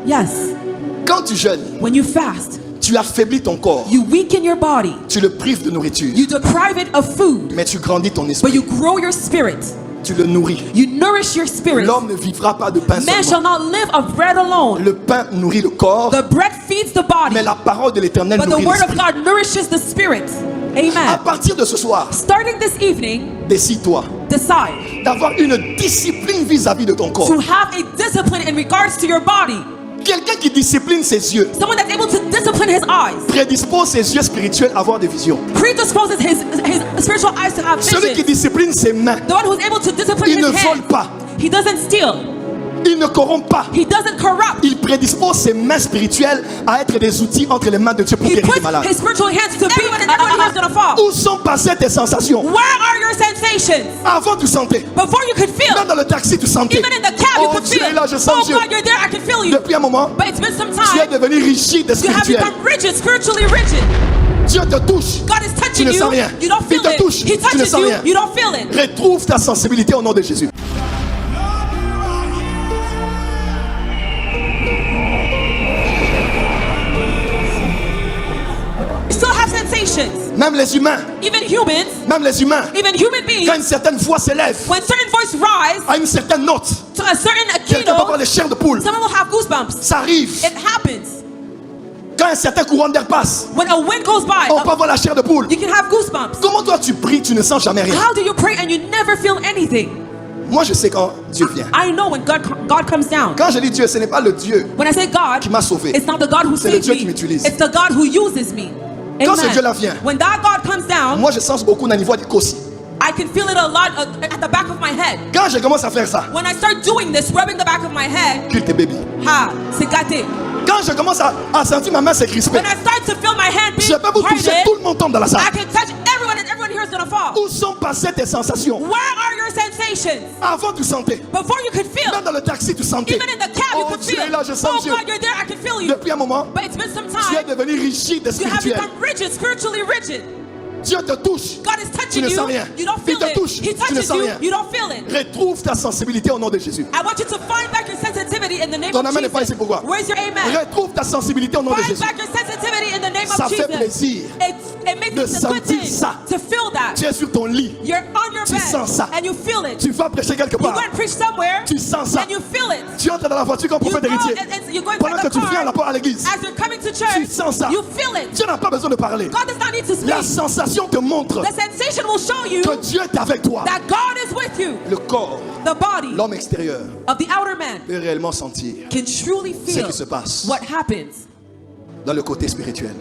Yes. Quand tu jeûnes, When you fast, tu affaiblis ton corps. you weaken your body. Tu le prives de nourriture. You deprive it of food, Mais tu grandis ton but esprit. you grow your spirit. Tu le nourris. You nourish your spirit. L'homme ne vivra pas de pain Man seulement. shall not live of bread alone. Le pain nourrit le corps, The bread feeds the body, mais la parole de l'Éternel but the nourrit word of l'esprit. God nourishes the spirit. À Amen. partir de ce soir, Starting this evening, décide-toi decide d'avoir une discipline vis-à-vis de ton corps. to have a discipline in regards to your body. Quelqu'un qui discipline ses yeux Someone that's able to discipline his eyes, prédispose ses yeux spirituels à avoir des visions. predisposes his spiritual eyes to have Celui qui vision. discipline ses mains, The one who's able to discipline il his ne vole hands, pas, he doesn't steal, il ne corrompt pas. he doesn't corrupt. Il prédispose ses mains spirituelles à être des outils entre les mains de Dieu pour He guérir les puts malades. his spiritual hands to be everyone here's gonna fall. Où sont passées tes sensations? Where are your sensations? Avant tu sentais, Before you could feel, même dans le taxi tu sentais. even in the cab you Oh could Dieu feel. est là, je sens Oh Dieu. God, you're there, I can feel you. Depuis un moment, But it's been some tu es time. devenu rigide et You have spirituel. become rigid, spiritually rigid. Dieu te touche. God is Tu touching ne you. sens rien. You don't Il feel te it. touche. He Tu ne touches sens you. rien. You don't feel it. Retrouve ta sensibilité au nom de Jésus. You still have sensations. Même les humains, Even humans, même les humains, even human beings, quand une certaine voix s'élève when certain voice rise à une certaine note, to a certain quelqu'un peut avoir keynote, les chairs de poule. someone will have goosebumps. Ça arrive. It happens. Quand un certain courant d'air passe, When a wind goes by, on peut avoir la chair de poule. you can have goosebumps. Comment toi tu pries, tu ne sens jamais rien? How do you pray and you never feel anything? Moi je sais quand Dieu vient. I know when God comes down. Quand je dis Dieu, ce n'est pas le Dieu When I say God, qui m'a sauvé. it's not the God who C'est le saved Dieu qui me. m'utilise. It's the God who uses me. Quand ce Amen. Dieu-là vient, When that God comes down, moi je sens beaucoup au niveau du kosi. I can feel it a lot at the back of my head. Quand je commence à faire ça, When I start doing this, rubbing the back of my head, culte baby. ha, c'est gâté. Quand je commence à sentir ma main se crisper, When I start to feel my hand being je peux vous toucher, tout hardened, le monde tombe dans la salle. I can touch everyone and everyone here is gonna fall. Où sont passées tes sensations? Where are your sensations? Avant tu sentais, Before you could feel, même dans le taxi tu sentais. even in the cab you Oh could Dieu feel. est là, je sens Oh Dieu. God, you're there, I can feel you. Depuis un moment, But it's been some tu es time. devenu rigide et You have spirituel. become rigid, spiritually rigid. Dieu te touche. God is touching Tu ne you. sens rien. You don't Il feel te it. touche. He Tu ne touches sens you. rien. You don't feel it. Retrouve ta sensibilité au nom de Jésus. I want you to find back your sensitivity in the name Ton of amen n'est pas Jesus. ici, pourquoi? Where's your amen? Retrouve ta sensibilité au nom de Find Jésus. back your sensitivity in the name Ça of fait Jesus. plaisir It makes de it a good sentir thing ça. to feel that. Tu es sur ton lit. You're on your Tu bed sens ça. and you feel it. Tu vas prêcher quelque You part. go and preach somewhere Tu sens ça. and you feel it. Tu entres dans la voiture comme You prophète go héritier. and you go Pendant inside que the tu viens car à l'église, as you're coming to tu church. sens ça. You feel it. Dieu n'a pas besoin de parler. God does not need to La speak. sensation te montre The sensation will show you que Dieu est avec toi. that God is with you. Le corps, The body l'homme extérieur, of the outer man peut réellement sentir can truly ce feel qui se passe what happens. dans le côté spirituel.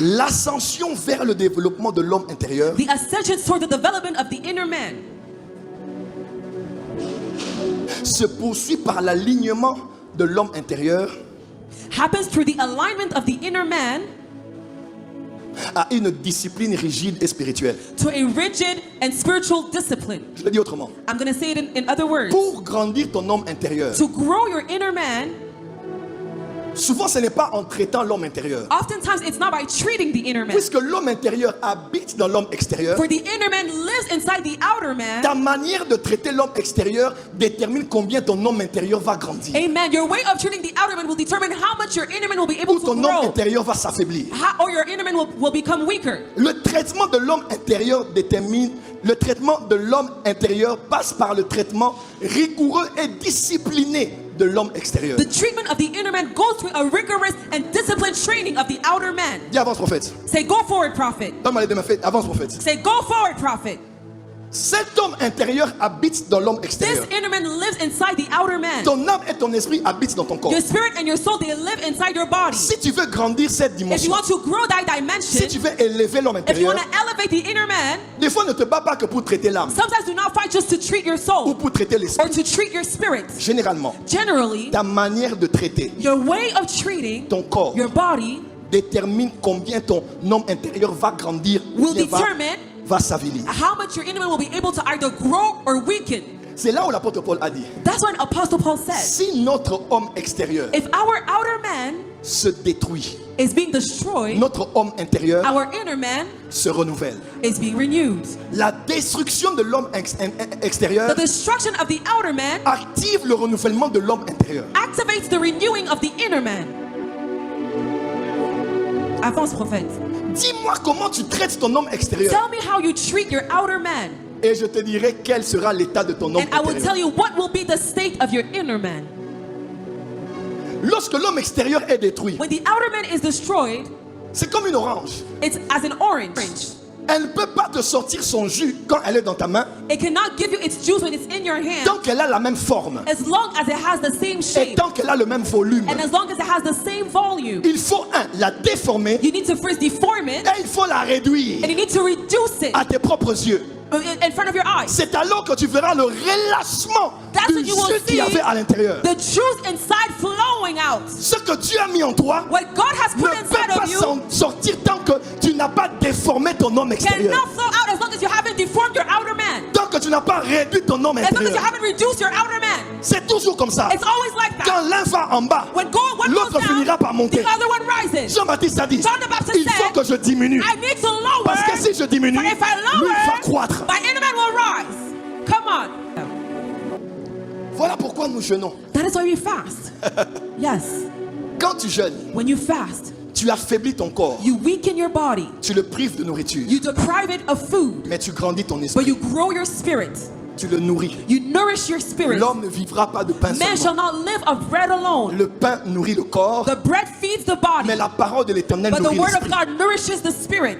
L'ascension vers le développement de l'homme intérieur The ascension toward the development of the inner man se poursuit par l'alignement de l'homme intérieur happens through the alignment of the inner man à une discipline rigide et spirituelle. to a rigid and spiritual discipline. Je le dis autrement. I'm going to say it in other words. Pour grandir ton homme intérieur, To grow your inner man, souvent ce n'est pas en traitant l'homme intérieur. oftentimes it's not by treating the inner man. Puisque l'homme intérieur habite dans l'homme extérieur, For the inner man lives inside the outer man. ta manière de traiter l'homme extérieur détermine combien ton homme intérieur va grandir. Amen. Your way of treating the outer man will determine how much your inner man will be able Ou to ton homme grow. intérieur va s'affaiblir. Or your inner man will become weaker. Le traitement de l'homme intérieur détermine, le traitement de l'homme intérieur passe par le traitement rigoureux et discipliné de l'homme extérieur. The treatment of the inner man goes through a rigorous and disciplined training of the outer man. Dis avance prophète. Say, go forward, prophet. Donne-moi les deux mains, fais avance prophète. Say, go forward, prophet. Cet homme intérieur habite dans l'homme This extérieur. inner man lives inside the outer man. Ton âme et ton esprit habitent dans ton corps. Your spirit and your soul, they live inside your body. Si tu veux grandir cette If you dimension, want to grow that si dimension, tu veux élever l'homme if you intérieur, want to elevate the inner man, des fois ne te bats pas que pour traiter l'âme sometimes do not fight just to treat your ou soul pour traiter or l'esprit. to treat your spirit. Généralement, Generally, ta manière de traiter your way of treating ton corps your body détermine combien ton homme intérieur va grandir ou will bien determine va s'avilir. how much your inner man will be able to either grow or weaken. C'est là où l'apôtre Paul a dit, That's when Apostle Paul said, si notre homme extérieur if our outer man se détruit, is being destroyed, notre homme intérieur our inner man se renouvelle. is being renewed. La destruction de l'homme extérieur The destruction of the outer man active le renouvellement de l'homme intérieur. activates the renewing of the inner man. Avance, prophète. Dis-moi comment tu traites ton homme extérieur Tell me how you treat your outer man, et je te dirai quel sera l'état de ton homme and I will tell intérieur. you what will be the state of your inner man. Lorsque l'homme extérieur est détruit, When the outer man is destroyed, c'est comme une orange. it's as an orange. Elle ne peut pas te sortir son jus quand elle est dans ta main, It cannot give you its juice when it's in your hand, tant qu'elle a la même forme as long as it has the same et shape tant qu'elle a le même volume. and as long as it has the same volume. Il faut, la déformer You need to first deform it et il faut la réduire and you need to reduce it à tes propres yeux. in front of your eyes. C'est alors que tu verras le relâchement That's du when you will jus qu'il y avait see à l'intérieur. the juice inside flowing out. Ce que Dieu a mis en toi What God has ne put peut inside pas of you s'en sortir tant que tu n'as pas déformé ton homme extérieur. cannot flow out as long as you haven't deformed your outer man. Tant que tu n'as pas réduit ton homme As long as you intérieur. haven't reduced your outer man. C'est toujours comme ça. It's always like that. Quand l'un va en bas, When one l'autre goes down, finira par monter. the other one rises. Jean-Baptiste a dit, John the Baptist il faut said, que je diminue. I need to lower. Parce que si je diminue, But if I lui lower, va croître. my inner man will rise. Come on. Voilà pourquoi nous jeûnons. That is why we fast. Yes. Quand tu jeûnes, When you fast, tu affaiblis ton corps. you weaken your body. Tu le prives de nourriture. You deprive it of food. Mais tu grandis ton But esprit. you grow your spirit. Tu le nourris. You nourish your spirit. L'homme ne vivra pas de pain Man shall seulement. not live of bread alone. Le pain nourrit le corps, The bread feeds the body, mais la parole de l'Éternel but the nourrit word of l'esprit. God nourishes the spirit.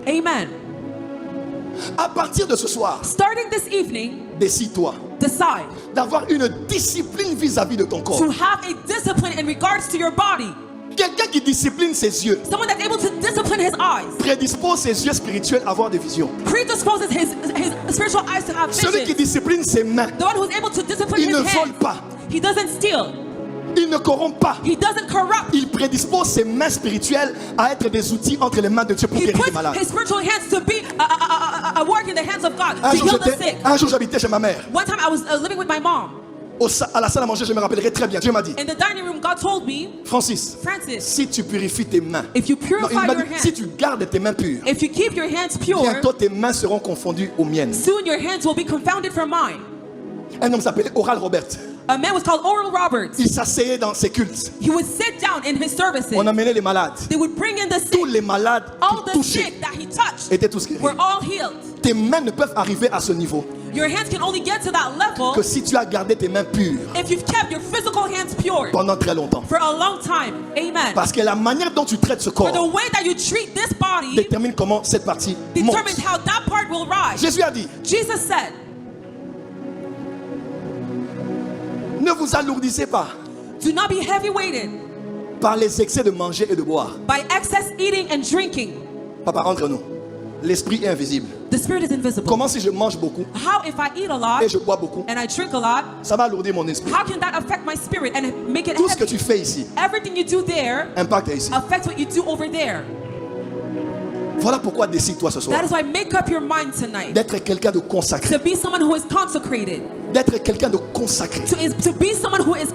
Amen. À partir de ce soir, Starting this evening, décide-toi decide d'avoir une discipline vis-à-vis de ton corps. to have a discipline in regards to your body. Quelqu'un qui discipline ses yeux Someone that's able to discipline his eyes, prédispose ses yeux spirituels à avoir des visions. predisposes his spiritual eyes to have Celui qui vision. discipline ses mains, The one who's able to discipline il his ne vole hands, pas, he doesn't steal, il ne corrompt pas. he doesn't corrupt. Il prédispose ses mains spirituelles à être des outils entre les mains de Dieu pour He guérir les puts malades. his spiritual hands to be a work in the hands of God to heal the sick. Un jour, j'habitais chez ma mère. One time I was living with my mom. À la salle à manger, je me rappellerai très bien. Dieu m'a dit, In the dining room, God told me, Francis, Francis, si tu purifies tes mains, if you non, purify il m'a your dit, si hands, tu gardes tes mains pures, if you keep your hands pure, bientôt tes mains seront confondues aux miennes. soon your hands will be confounded from mine. Un homme s'appelait Oral Robert. A man was called Oral Roberts. Il s'asseyait dans ses cultes. He would sit down in his services. On amenait les malades. They would bring in the Tous sick. les malades All qu'il the touchait sick that he touched étaient tous guéris. were all healed. Tes mains ne peuvent arriver à ce niveau Your hands can only get to that level que si tu as gardé tes mains pures if you've kept your physical hands pure pendant très longtemps. for a long time. Amen. Parce que la manière dont tu traites ce For the corps way that you treat this body détermine comment cette partie monte. determines how that part will rise. Jésus a dit, Jesus said, ne vous alourdissez pas do not be heavy weighted par les excès de manger et de boire. by excess eating and drinking. Papa, entre nous, l'esprit est invisible. The spirit is invisible. Comment si je mange beaucoup How if I eat a lot et je bois beaucoup, and I drink a lot, ça va alourdir mon esprit. how can that affect my spirit and make it Tout ce que heavy? tu fais ici Everything you do there impacte ici. affects what you do over there. Voilà pourquoi décide-toi ce soir That is why make up your mind tonight d'être quelqu'un de consacré. to be someone who is consecrated. D'être quelqu'un de consacré. To be someone who is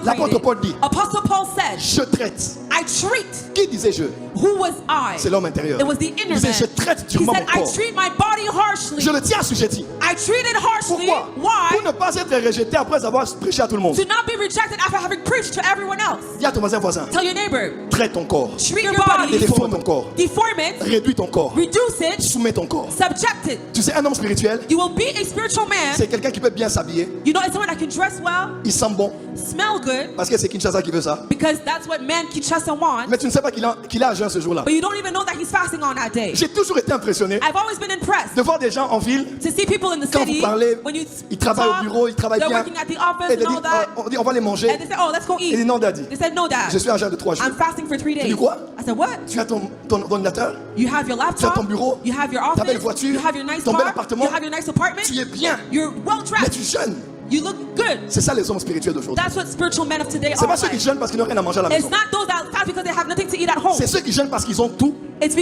L'apôtre consecrated. Paul dit, Apostle Paul said, je traite. I treat. Qui disait je? Who was I? C'est l'homme intérieur. It was the Il inner disait, man. je traite He durement said, mon I corps. treat my body harshly. Je le tiens assujetti. I treat it harshly. Pourquoi? Why? Pour ne pas être rejeté après avoir prêché à tout le monde. To not be rejected after having preached to everyone else. Dis à ton voisin, Tell your neighbor, traite ton corps. treat your body. Déforme ton corps. Deform it. Réduis ton corps. Reduce it. Soumets ton corps. Subject it. Tu sais, un homme spirituel, You will be a spiritual man. c'est quelqu'un qui peut bien s'habiller. You know, it's someone that can dress well, Il sent bon. smell good, Parce que c'est Kinshasa qui veut ça. because that's what man Kinshasa wants. Mais tu ne sais pas qu'il a à jeun ce jour-là. But you don't even know that he's fasting on that day. J'ai toujours été impressionné I've always been impressed de voir des gens en ville. to see people in the Quand vous city parlez, when you ils travaillent au talk, bureau, ils travaillent they're bien. working at the office Et de and all dire, that, on dit, on va les manger. and they say, "Oh, let's go Il dit eat." non, daddy. They said, "No, Dad. Je suis en jeûne de 3 jours. I'm fasting for 3 Tu days." dis quoi? I said, "What? Tu as ton ordinateur, You have your tu as laptop, ton bureau, you have your ta belle office, voiture, you have your nice ton bel car, appartement. you have your nice apartment, Tu es bien, you're well mais dressed, tu jeûnes. You look good. C'est ça les hommes spirituels d'aujourd'hui. That's what spiritual men of today C'est are pas ceux qui like. jeûnent parce qu'ils n'ont rien à manger à la It's maison. not those that fast because they have nothing to eat at home. C'est ceux qui jeûnent parce qu'ils ont tout, It's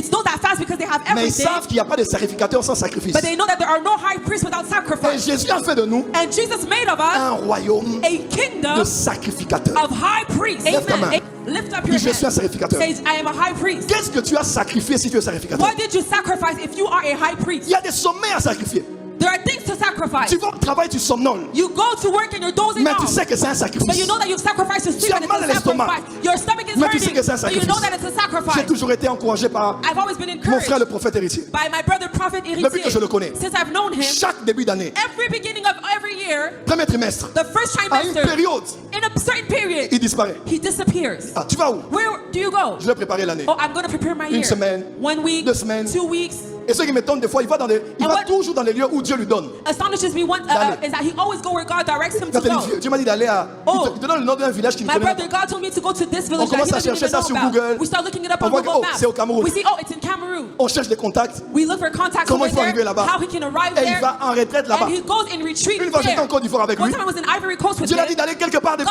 those that fast because they have mais ils everything. savent qu'il n'y a pas de sacrificateur sans sacrifice. But they know that there are no high priests without Et sacrifice. Jésus a fait de nous And Jesus made of us un royaume a de kingdom sacrificateurs. of high priests. Lève ta main. Amen. Lift up your Dis, je suis un hand. sacrificateur. Say, I am a high priest. Qu'est-ce que tu as sacrifié si tu es sacrificateur? What did you sacrifice if you are a high Il priest? y a des sommets à sacrifier. There are things to sacrifice. Tu vas au travail, tu somnoles, You go to work and you're dozing mais tu off. sais que c'est un But sacrifice. you know that you've sacrificed your sleep Tu as and mal à it's a l'estomac. sacrifice. Your stomach is Mais tu sais hurting, que c'est un but you know sacrifice. that it's a J'ai sacrifice. toujours été encouragé par I've always been mon frère le encouraged prophète héritier. by my brother prophet Depuis que je le connais. Since I've known him, Chaque début d'année, every beginning of every year, premier trimestre, the first à une trimester, période, in a certain period, il disparaît. he disappears. Ah, tu vas où? Where do you go? Je vais préparer l'année. Oh, I'm going to prepare my Une year. semaine, 1 week, 2 semaines. 2 weeks. Et ce qui m'étonne des fois, il va And what- toujours dans les lieux où Dieu lui donne. Astonishes me D'aller. is that he always go where God directs him Quand to il go. dit, Dieu m'a dit d'aller à. Oh. Il te donne le nom d'un village qu'il ne My connaît brother, pas. God told me to go to this On village that he commence à doesn't chercher even ça know sur about. Google. We start looking it up On on voit que, Google oh, Maps. c'est au Cameroun. We see, oh, it's in Cameroon. On cherche des contacts. We look for contacts Comment over il faut arriver there, là-bas? how he can arrive Et il there. va en retraite là-bas. And he goes in retreat Une fois j'étais there. en Côte d'Ivoire avec One lui. time I was in Ivory Coast with Dieu lui a dit him. d'aller quelque part God,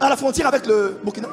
à la frontière avec le Burkina,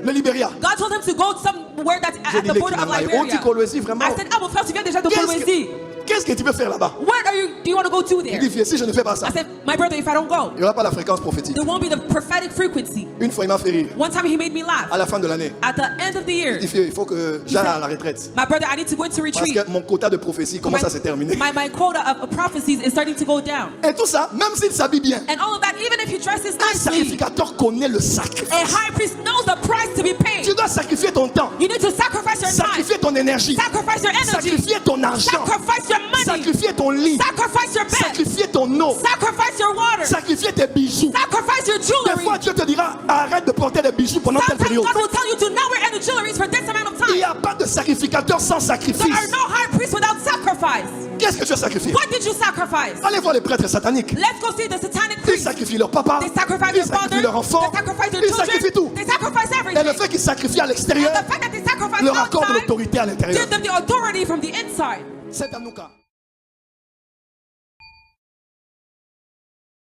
le Libéria. God told him to go somewhere that's J'ai at dit the border of l'équivalent. On dit Liberia. Kolwezi, vraiment. I said, ah, mon frère, tu viens déjà de Kolwezi. Qu'est-ce que tu veux faire là-bas? What do you want to go to Il there? dit, viens, si je ne fais pas ça, I said, my brother, if I don't go, il n'y aura pas la fréquence prophétique. there won't be the prophetic frequency. Une fois, il m'a fait rire. One time he made me laugh. À la fin de l'année, At the end of the year, il dit, il faut que j'aille à la retraite. my brother, I need to go into Parce retreat. que mon quota de prophétie commence à se terminer. My quota of prophecies is starting to go down. Et tout ça, même s'il s'habille bien, And all of that, even if he dresses un nicely, sacrificateur connaît le sacrifice. a high priest knows the price to be paid. Tu dois sacrifier ton temps, You need to sacrifice your time, sacrifier ton énergie, sacrifice your energy, sacrifier ton argent, sacrifice your money, sacrifier ton lit, sacrifice your bed, sacrifier ton eau, sacrifice your water, sacrifier tes bijoux. sacrifice your Des jewelry. fois, Dieu te dira, arrête de porter des bijoux pendant telle Sometimes période. God will tell you to not wear any jewelry for this amount of Il n'y time. a pas de sacrificateur sans There sacrifice. are no high priests without sacrifice. Qu'est-ce que tu as sacrifié? What did you sacrifice? Allez voir les prêtres sataniques. Let's go see the satanic Ils priests. sacrifient leur papa, They sacrifice ils their sacrifient father, leur enfant, they sacrifice their ils sacrifient tout. children, they sacrifice Et le everything. fait qu'ils sacrifient à l'extérieur And the fact that they sacrifice leur accorde outside l'autorité à l'intérieur. gives them the authority from the inside. C'est Anouka.